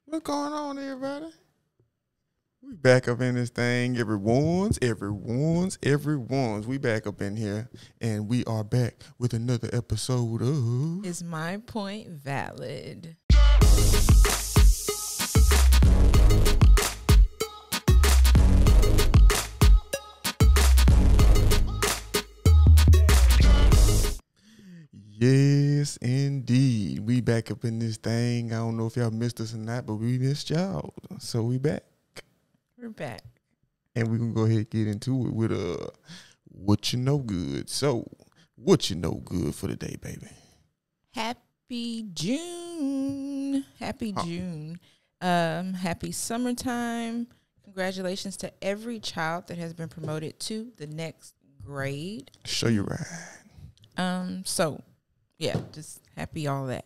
What's going on, everybody? We back up in this thing. Everyone's. We back up in here, and we are back with another episode of Is my point valid? Yes, indeed. We back up in this thing. I don't know if y'all missed us or not, but we missed y'all. So we back. We're back. And we're going to go ahead and get into it with what you know good. So, what you know good for the day, baby? Happy June. Happy June. Happy summertime. Congratulations to every child that has been promoted to the next grade. Show you right. So yeah, just happy all that.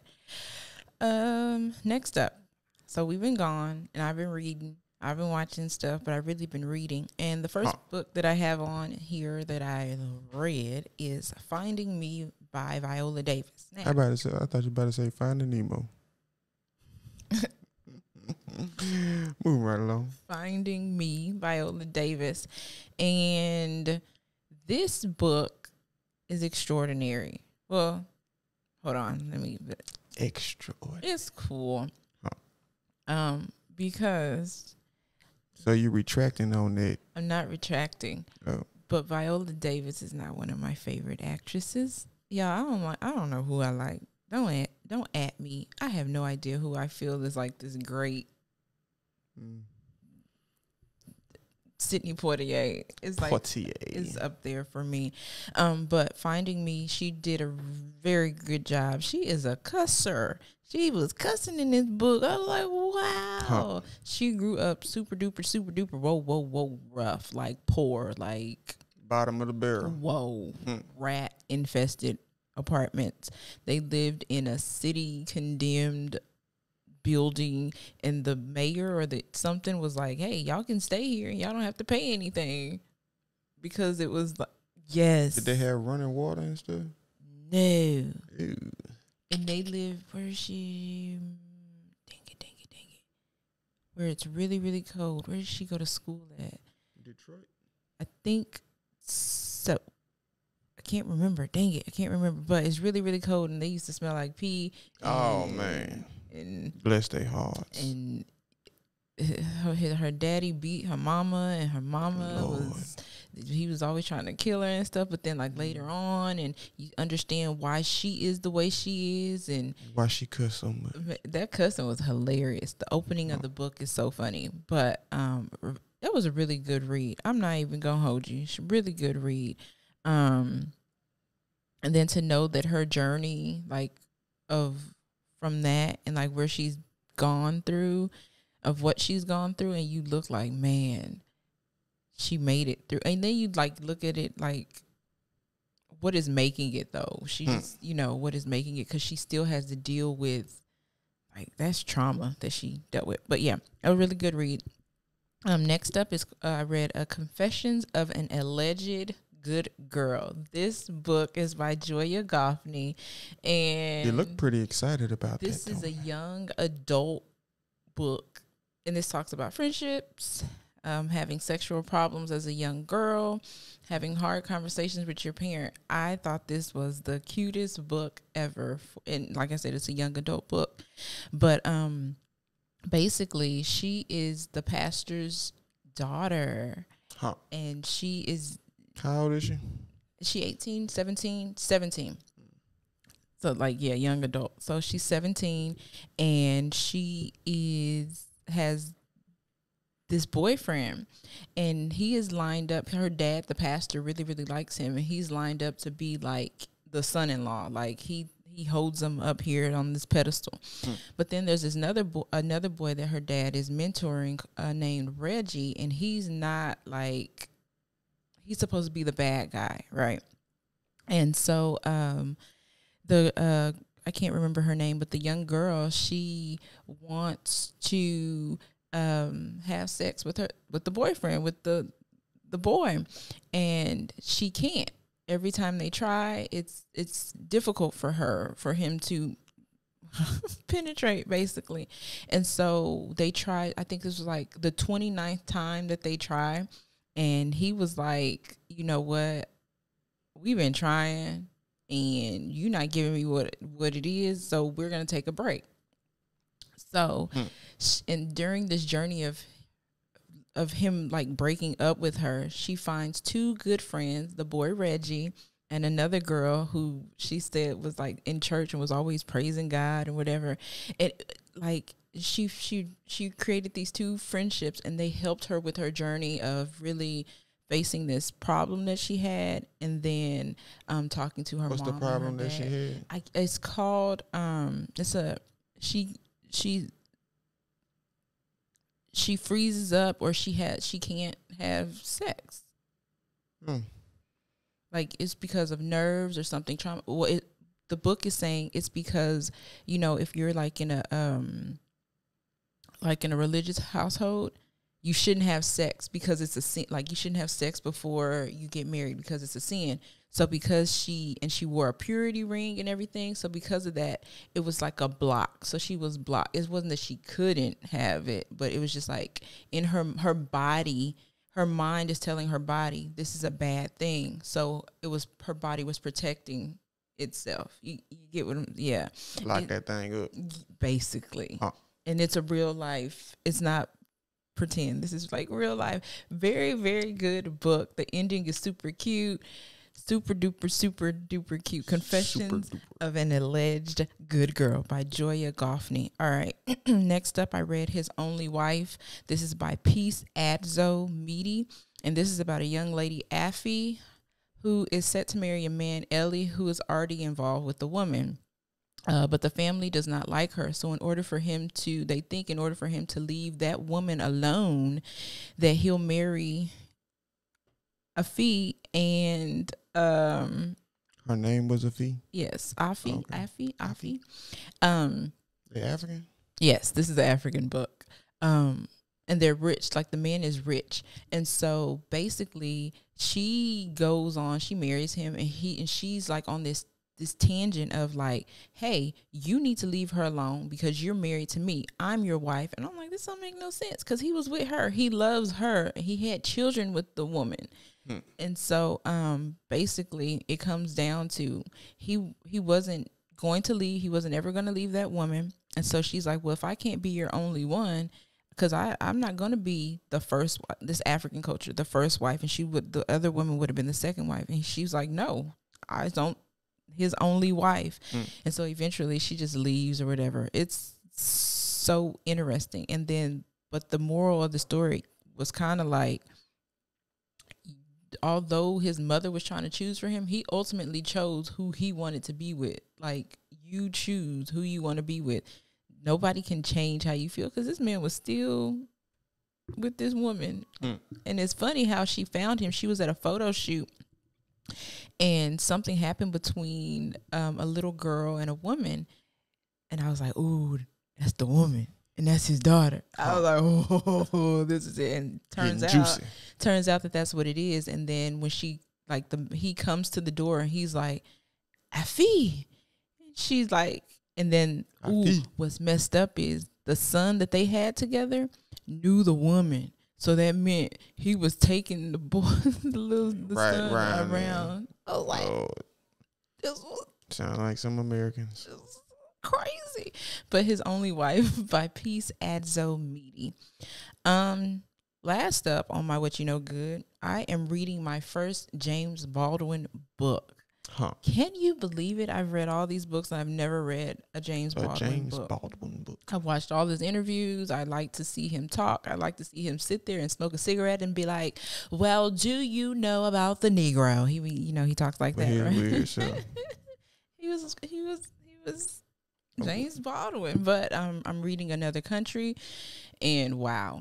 Next up. So we've been gone and I've been reading. I've been watching stuff, but I've really been reading. And the first book that I have on here that I read is Finding Me by Viola Davis. Now, I thought you were about to say Finding Nemo. Moving right along. Finding Me, Viola Davis. And this book is extraordinary. Well, hold on. Extraordinary. It's cool. Because... So you're retracting on that? I'm not retracting. Oh. But Viola Davis is not one of my favorite actresses. Yeah, I don't know who I like. Don't at me. I have no idea who I feel is like this great Sidney Poitier. It's like is up there for me. But Finding Me, she did a very good job. She is a cusser. She was cussing in this book. I was like, wow. Huh. She grew up super duper, whoa, rough, like poor, like bottom of the barrel. Whoa, rat infested apartments. They lived in a city condemned building, and the mayor or something was like, hey, y'all can stay here and y'all don't have to pay anything, because it was like, yes. Did they have running water and stuff? No. Ew. And they live where she, dang it, where it's really, really cold. Where did she go to school at? Detroit. I think so. I can't remember. Dang it, I can't remember. But it's really, really cold, and they used to smell like pee. Oh man! And bless their hearts. And her daddy beat her mama, and her mama he was always trying to kill her and stuff. But then, like, later on, and you understand why she is the way she is, and why she cussed so much. That cussing was hilarious. The opening of the book is so funny. But that was a really good read. I'm not even gonna hold you. It's a really good read. And then to know that her journey, like, from that and like where she's gone through, of what she's gone through, and you look like, man, she made it through. And then you like look at it like, what is making it though? She just, what is making it? Because she still has to deal with, like, that's trauma that she dealt with. But yeah, a really good read. Next up is I read Confessions of an Alleged Good Girl. This book is by Joya Goffney, and you look pretty excited about this. This is a young adult book, and this talks about friendships, having sexual problems as a young girl, having hard conversations with your parent. I thought this was the cutest book ever, and like I said, it's a young adult book. But basically, she is the pastor's daughter, and she is. How old is she? Is she 18, 17? 17. So, like, yeah, young adult. So she's 17, and she has this boyfriend, and he is lined up. Her dad, the pastor, really, really likes him, and he's lined up to be like the son-in-law. Like, he holds him up here on this pedestal. But then there's this another boy that her dad is mentoring, named Reggie, and he's not like. He's supposed to be the bad guy, right? And so I can't remember her name, but the young girl, she wants to have sex with the boyfriend, with the boy, and she can't. Every time they try, it's difficult for him to penetrate, basically. And so they tried, I think this was like the 29th time that they tried. And he was like, you know what? We've been trying and you're not giving me what it is. So we're going to take a break. So, and during this journey of him like breaking up with her, she finds two good friends, the boy Reggie and another girl who she said was like in church and was always praising God and whatever. It like she created these two friendships, and they helped her with her journey of really facing this problem that she had, and then talking to her What's mom. What's the problem that she had? It's called she freezes up, or she can't have sex. Like it's because of nerves or something, trauma. Well, the book is saying it's because, you know, if you're like in a religious household, you shouldn't have sex because it's a sin. Like you shouldn't have sex before you get married because it's a sin. So because she wore a purity ring and everything, so because of that, it was like a block. So she was blocked. It wasn't that she couldn't have it, but it was just like in her body. Her mind is telling her body this is a bad thing. So it was, her body was protecting itself. You get what I'm, yeah. Lock that thing up. Basically. And it's a real life. It's not pretend. This is like real life. Very, very good book. The ending is super cute. Super duper cute. Confessions of an Alleged Good Girl by Joya Goffney. All right. Next up, I read His Only Wife. This is by Peace Adzo Meaty. And this is about a young lady, Affy, who is set to marry a man, Ellie, who is already involved with the woman. But the family does not like her. So in order for him to leave that woman alone, that he'll marry Affy, and her name was Affy? Yes, Affy. Okay. Affy. The African? Yes, this is the African book. And they're rich, like the man is rich. And so basically she goes on, she marries him, and she's like on this tangent of like, hey, you need to leave her alone because you're married to me. I'm your wife. And I'm like, this don't make no sense, because he was with her. He loves her. He had children with the woman. And so basically it comes down to he wasn't going to leave. He wasn't ever going to leave that woman. And so she's like, well, if I can't be your only one, because I'm not going to be the first, this African culture, the first wife. And the other woman would have been the second wife. And she's like, no, I don't, his only wife. And so eventually she just leaves or whatever. It's so interesting. And then, but the moral of the story was kind of like, although his mother was trying to choose for him, he ultimately chose who he wanted to be with. Like, you choose who you want to be with. Nobody can change how you feel, because this man was still with this woman. And it's funny how she found him. She was at a photo shoot, and something happened between a little girl and a woman. And I was like, ooh, that's the woman. And that's his daughter. I was like, oh, this is it. And turns out that that's what it is. And then when she, like, he comes to the door and he's like, Affy. She's like, and then, what's messed up is the son that they had together knew the woman. So that meant he was taking the boy, the son around. I was like, this was sound like some Americans. Crazy. But His Only Wife by Peace Adzo Meaty. Last up on my What You Know Good, I am reading my first James Baldwin book. Can you believe it? I've read all these books and I've never read a James Baldwin book. I've watched all his interviews. I like to see him talk. I like to see him sit there and smoke a cigarette and be like, well, do you know about the Negro? He talks like that, right? Weird, so. He was James Baldwin. But I'm reading Another Country, and wow,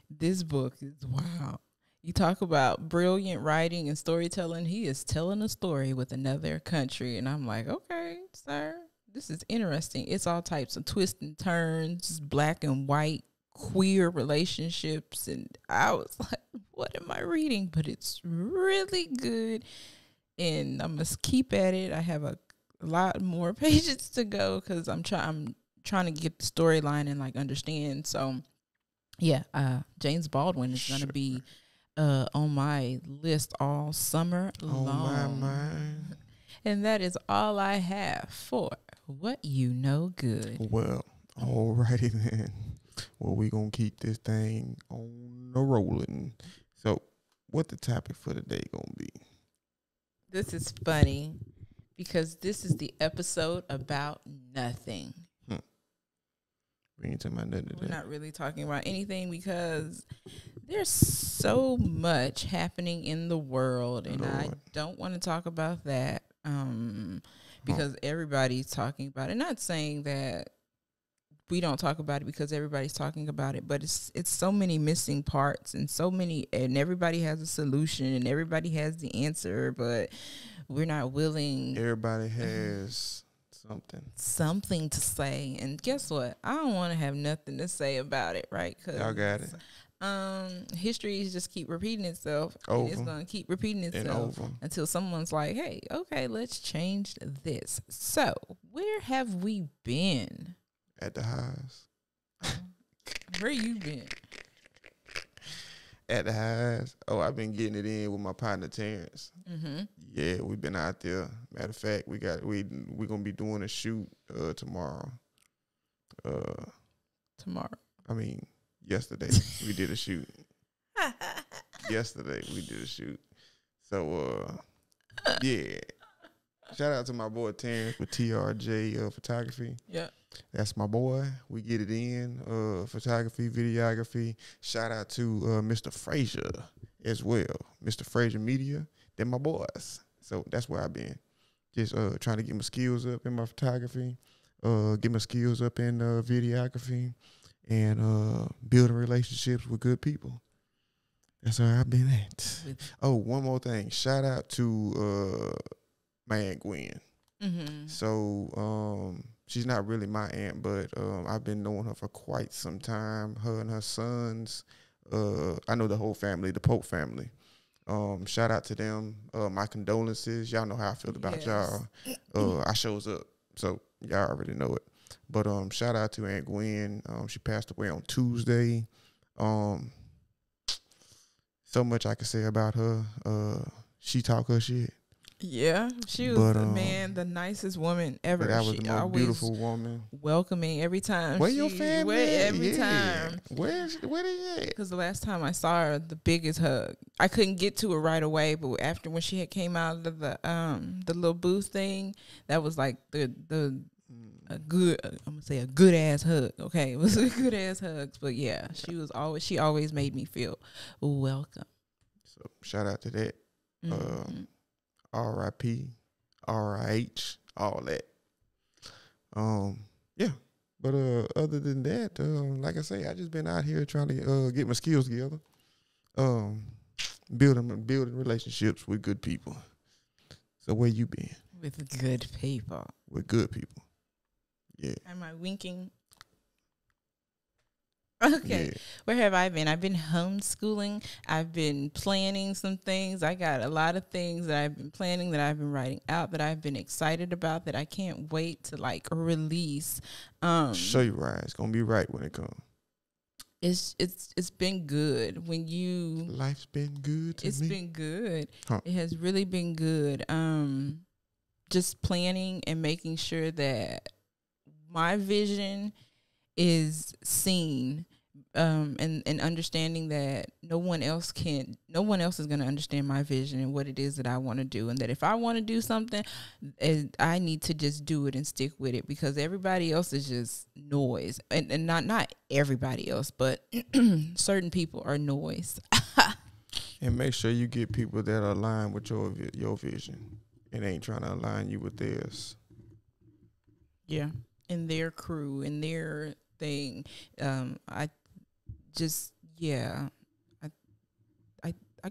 this book is wow. You talk about brilliant writing and storytelling. He is telling a story with another country, and I'm like, okay, sir, this is interesting. It's all types of twists and turns, black and white, queer relationships, and I was like, what am I reading? But it's really good, and I must keep at it. I have a a lot more pages to go because I'm trying to get the storyline and like understand. So yeah, James Baldwin is gonna be on my list all summer long. On my mind. And that is all I have for What You Know Good. Well, alrighty then. Well, we gonna keep this thing on the rolling. So, what the topic for today gonna be? This is funny because this is the episode about nothing. We ain't talking about nothing today. We're not really talking about anything because there's so much happening in the world, and I don't want to talk about that because everybody's talking about it. Not saying that we don't talk about it because everybody's talking about it, but it's so many missing parts and and everybody has a solution and everybody has the answer, but we're not willing. Everybody has something to say, and guess what? I don't want to have nothing to say about it, right? Cause y'all got it. History just keep repeating itself. Over. And it's gonna keep repeating itself until someone's like, "Hey, okay, let's change this." So, where have we been? At the highs. Where you been? At the highs. Oh, I've been getting it in with my partner Terrence. Mm-hmm. Yeah, we've been out there. Matter of fact, we're gonna be doing a shoot tomorrow. Yesterday we did a shoot. Yesterday we did a shoot. So yeah. Shout out to my boy Terrence with TRJ Photography. Yeah. That's my boy. We get it in. Photography, videography. Shout out to Mr. Frazier as well. Mr. Frazier Media. They're my boys. So that's where I've been. Just trying to get my skills up in my photography. Get my skills up in videography. And building relationships with good people. That's where I've been at. Oh, one more thing. Shout out to my Aunt Gwen. Mm-hmm. So she's not really my aunt, but I've been knowing her for quite some time. Her and her sons. I know the whole family, the Pope family. Shout out to them. My condolences. Y'all know how I feel about y'all. I shows up, so y'all already know it. But shout out to Aunt Gwen. She passed away on Tuesday. So much I can say about her. She talk her shit. Yeah, she was the nicest woman ever. That was the most beautiful woman. Welcoming every time. Where your family? Every time. Where they at? Because the last time I saw her, the biggest hug. I couldn't get to her right away, but after when she had came out of the little booth thing, that was like a good. I'm gonna say a good ass hug. Okay, it was a good ass hug. But yeah, she always made me feel welcome. So shout out to that. Mm-hmm. R.I.P., R.I.H., all that. Yeah. But other than that, like I say, I just been out here trying to get my skills together. Building relationships with good people. So where you been? With good people. With good people. Yeah. Am I winking? Okay. Yeah. Where have I been? I've been homeschooling. I've been planning some things. I got a lot of things that I've been planning, that I've been writing out, that I've been excited about, that I can't wait to like release. Show you right. It's gonna be right when it comes. It's been good. Life's been good to me. It's been good. Huh. It has really been good. Just planning and making sure that my vision is seen, and understanding that no one else is going to understand my vision and what it is that I want to do, and that if I want to do something, I need to just do it and stick with it, because everybody else is just noise, and not everybody else, but certain people are noise. And make sure you get people that align with your vision and ain't trying to align you with theirs. Yeah, and their crew and their thing. I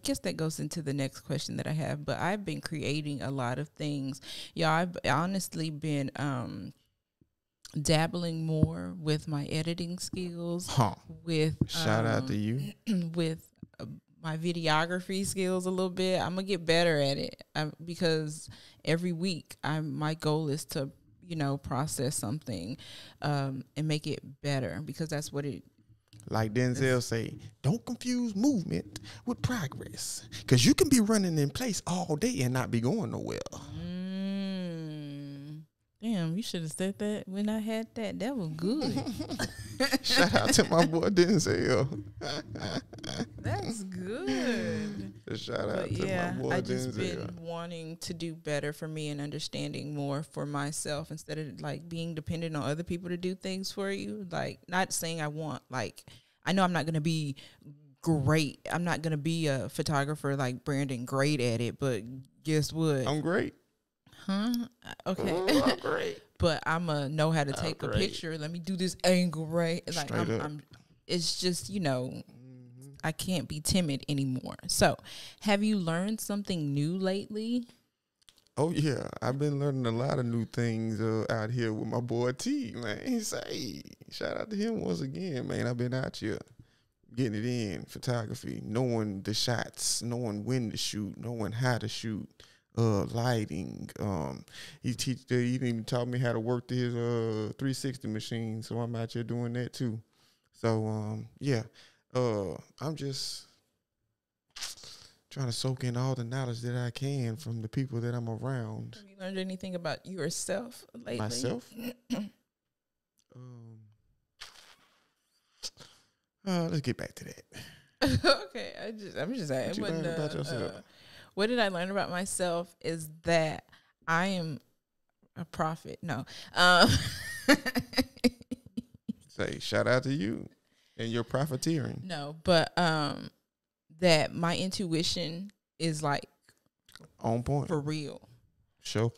guess that goes into the next question that I have, but I've been creating a lot of things. Yeah, I've honestly been dabbling more with my editing skills. With shout out to you. With my videography skills a little bit. I'm gonna get better at it because every week my goal is to process something and make it better, because that's what it. Like Denzel say, don't confuse movement with progress, because you can be running in place all day and not be going nowhere. Damn, you should have said that when I had that. That was good. Shout out to my boy Denzel. That's good. Shout out to my boy I just Denzel. been wanting to do better for me and understanding more for myself instead of like being dependent on other people to do things for you. Like, not saying I want, like, I know I'm not going to be great. I'm not going to be a photographer like Brandon, great at it, but guess what? I'm great. Huh? Okay. Oh, I'm great. But I'm going to know how to take a picture. Let me do this angle right. Like, Straight up. It's just, I can't be timid anymore. So, have you learned something new lately? Oh, yeah. I've been learning a lot of new things out here with my boy T, man. Shout out to him once again, man. I've been out here getting it in, photography, knowing the shots, knowing when to shoot, knowing how to shoot, lighting. He even taught me how to work his 360 machine, so I'm out here doing that too. So, yeah. I'm just trying to soak in all the knowledge that I can from the people that I'm around. Have you learned anything about yourself lately? Myself? Let's get back to that. Okay, I'm just saying. What you learned about yourself? What did I learn about myself is that I am a prophet. No. Say shout out to you and your profiteering. No, but that my intuition is like On point. for real. Show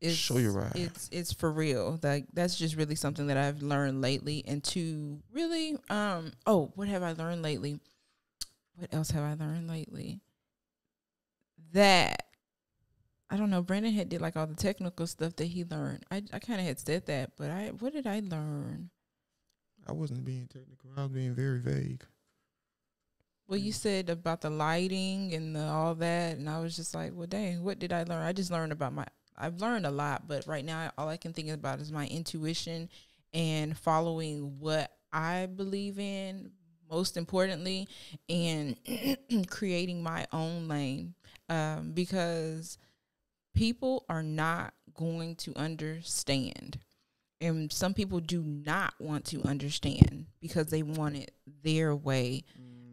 you right. It's for real. Like, that's just really something that I've learned lately. And to really what have I learned lately? What else have I learned lately? That I don't know. Brandon had did like all the technical stuff that he learned. I kind of had said that, but what did I learn? I wasn't being technical. I was being very vague. Well, you said about the lighting and all that, and I was just like, well, dang, what did I learn? I just learned about I've learned a lot, but right now all I can think about is my intuition and following what I believe in, most importantly, and creating my own lane, because people are not going to understand. And some people do not want to understand because they want it their way.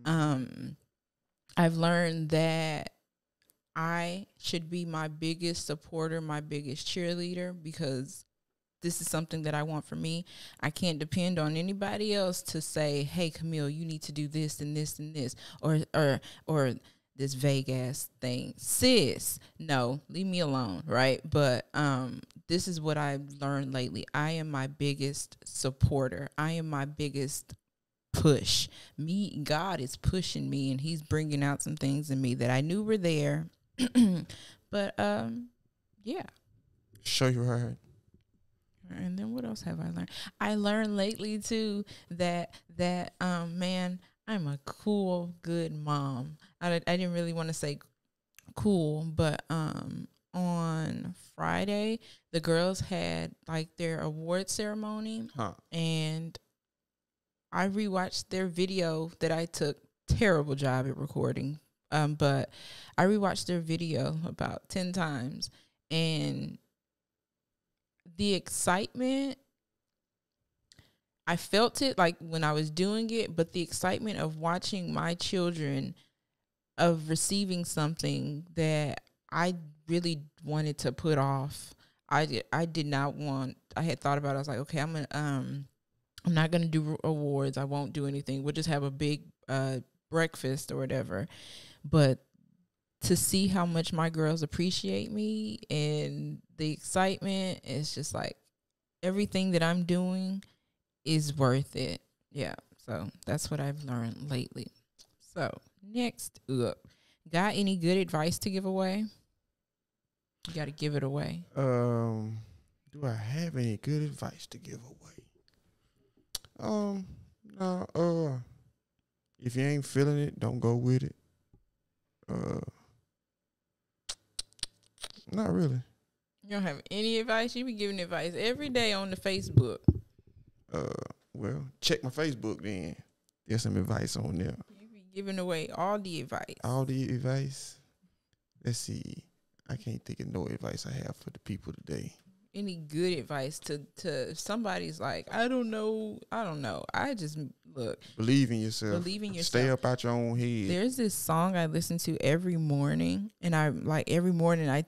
I've learned that I should be my biggest supporter, my biggest cheerleader, because this is something that I want for me. I can't depend on anybody else to say, hey, Camille, you need to do this and this and this, or this vague ass thing. Sis, no, leave me alone, right? But this is what I've learned lately. I am my biggest supporter. I am my biggest push. God is pushing me, and he's bringing out some things in me that I knew were there. But yeah. Show you right. And then what else have I learned? I learned lately too that man, I'm a cool, good mom. I didn't really want to say cool, but on Friday the girls had like their award ceremony, and I rewatched their video that I took. Terrible job at recording, but I rewatched their video about 10 times, and the excitement, I felt it like when I was doing it, but the excitement of watching my children, of receiving something that I really wanted to put off. I did not want. I had thought about it. I was like, okay, I'm not gonna do awards. I won't do anything. We'll just have a big breakfast or whatever. But to see how much my girls appreciate me and the excitement, it's just like everything that I'm doing is worth it. Yeah. So that's what I've learned lately. So next up, got any good advice to give away? You got to give it away. Do I have any good advice to give away? No. If you ain't feeling it, don't go with it. Uh, not really. You don't have any advice? You be giving advice every day on the Facebook. Well, check my Facebook then. There's some advice on there. You be giving away all the advice. All the advice. Let's see. I can't think of no advice I have for the people today. Any good advice to if somebody's like, I don't know. I just look. Believe in yourself. Believe in yourself. Stay up out your own head. There's this song I listen to every morning, and I like every morning I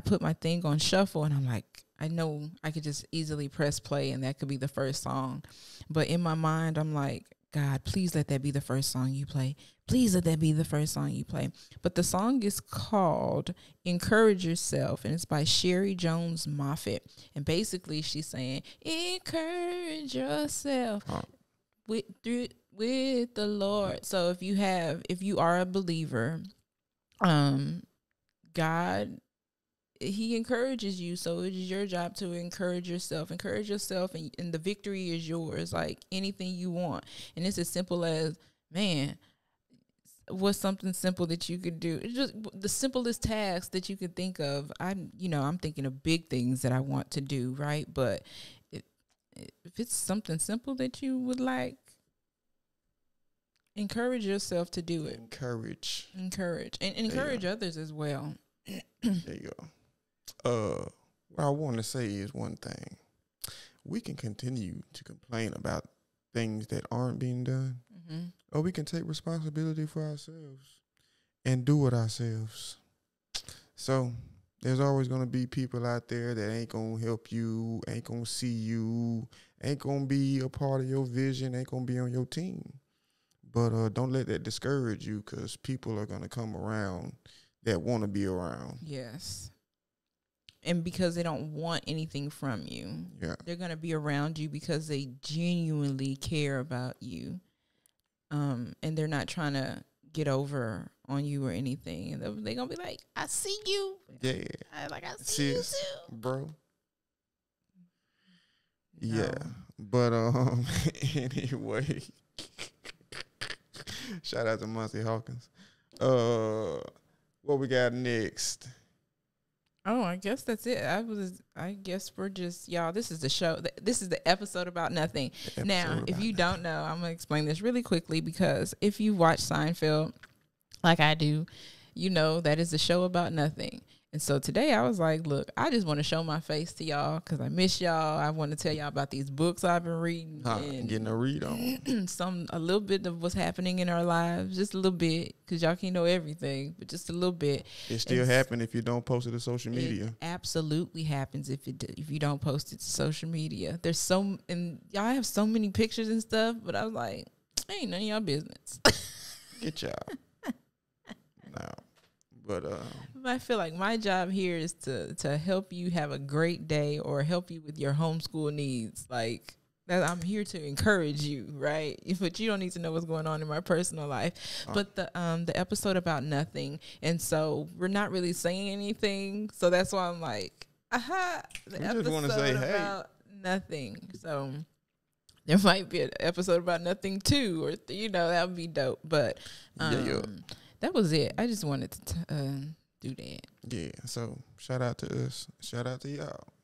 put my thing on shuffle, and I'm like, I know I could just easily press play, and that could be the first song. But in my mind, I'm like, God, please let that be the first song you play. Please let that be the first song you play. But the song is called Encourage Yourself, and it's by Sherry Jones Moffett. And basically she's saying, encourage yourself with the Lord. So if you are a believer, God, he encourages you, so it is your job to encourage yourself. Encourage yourself, and the victory is yours, like anything you want. And it's as simple as, man, what's something simple that you could do? It's just the simplest task that you could think of. I'm thinking of big things that I want to do, right? But if it's something simple that you would like, encourage yourself to do it. Encourage, and encourage others as well. There you go. What I want to say is one thing. We can continue to complain about things that aren't being done, or we can take responsibility for ourselves and do it ourselves. So there's always going to be people out there that ain't going to help you, ain't going to see you, ain't going to be a part of your vision, ain't going to be on your team. But don't let that discourage you, because people are going to come around that want to be around. Yes. And because they don't want anything from you. Yeah. They're going to be around you because they genuinely care about you. And they're not trying to get over on you or anything. And they're going to be like, I see you. Yeah. I see you too. Bro. No. Yeah. But anyway. Shout out to Muncie Hawkins. What we got next? Oh, I guess that's it. I guess we're just, y'all, this is the show. This is the episode about nothing. Now, if you don't know, I'm going to explain this really quickly, because if you watch Seinfeld like I do, you know that is a show about nothing. And so today I was like, look, I just want to show my face to y'all because I miss y'all. I want to tell y'all about these books I've been reading. And getting a read on. A little bit of what's happening in our lives, just a little bit, because y'all can't know everything, but just a little bit. It still happens if you don't post it to social media. It absolutely happens if you don't post it to social media. And y'all have so many pictures and stuff, but I was like, ain't none of y'all business. Get y'all. No. But I feel like my job here is to help you have a great day or help you with your homeschool needs. Like, that I'm here to encourage you, right? But you don't need to know what's going on in my personal life. But the episode about nothing, and so we're not really saying anything. So that's why I'm like, aha, the episode about nothing. So there might be an episode about nothing too, or that would be dope. But that was it. I just wanted to do that. Yeah, so shout out to us. Shout out to y'all.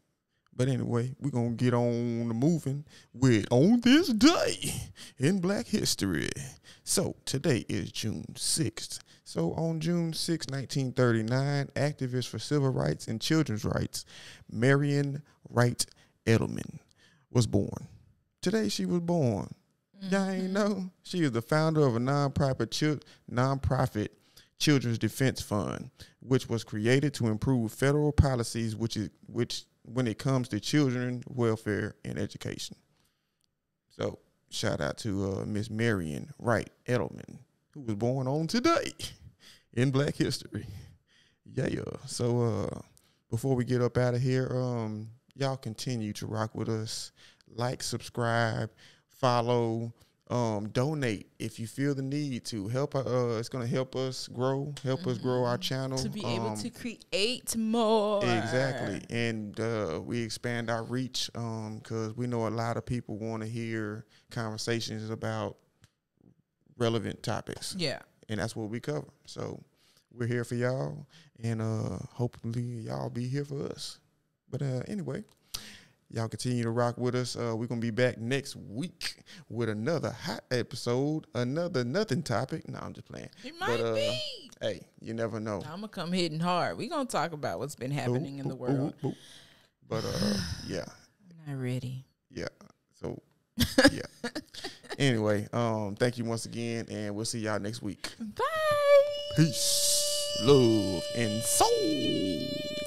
But anyway, we're going to get on the moving with On This Day in Black History. So today is June 6th. So on June 6, 1939, activist for civil rights and children's rights, Marion Wright Edelman, was born. Today she was born. Y'all ain't know? She is the founder of a nonprofit Children's Defense Fund, which was created to improve federal policies, which when it comes to children welfare and education. So shout out to Miss Marion Wright Edelman, who was born on today in Black History. Yeah. So before we get up out of here, y'all continue to rock with us. Like, subscribe, follow, donate if you feel the need to help. It's going to help us grow our channel to be able to create more. Exactly. And we expand our reach because we know a lot of people want to hear conversations about relevant topics. Yeah. And that's what we cover. So we're here for y'all, and hopefully y'all be here for us. But anyway, y'all continue to rock with us. We're going to be back next week with another hot episode, another nothing topic. No, I'm just playing. It might be. Hey, you never know. I'm going to come hitting hard. We're going to talk about what's been happening in the world. But, yeah. I'm not ready. Yeah. So, yeah. Anyway, thank you once again, and we'll see y'all next week. Bye. Peace, love, and soul.